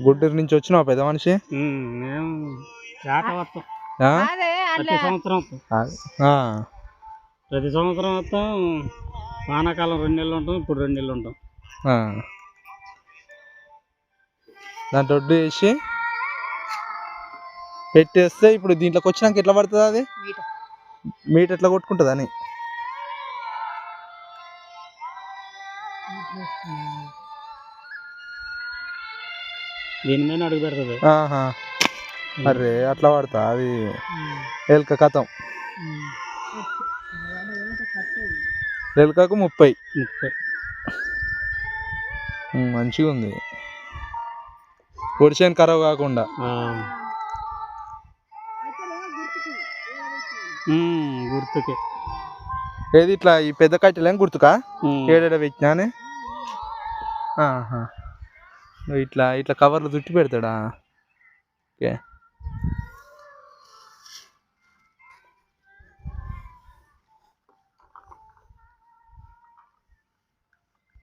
గుంటూరు నుంచి వచ్చినావు పెద్ద మనిషి? మేము ప్రతి సంవత్సరం వస్తాం. వానాకాలం 2 నెలలు ఉంటాం, ఇప్పుడు 2 నెలలు ఉంటాం. దాంట్లో దొడ్డు వేసి పెట్టేస్తే ఇప్పుడు దీంట్లోకి వచ్చినాక ఎట్లా పడుతుంది? అది మీట ఎట్లా కొట్టుకుంటుంది అని దీని మీద అడుగు పెడుతుంది. అరే అట్లా పడతా అది ఎలుక కథం. ఎలుకకు 30. మంచిగా ఉంది. పొడిచేను ఖరాబ్ కాకుండా. గుర్తుకి ఏది ఇట్లా ఈ పెద్ద కట్టెలేం గుర్తుకా? ఏడేడ పెట్టినానే ఇట్లా ఇట్లా కవర్లు చుట్టి పెడతాడా? ఓకే.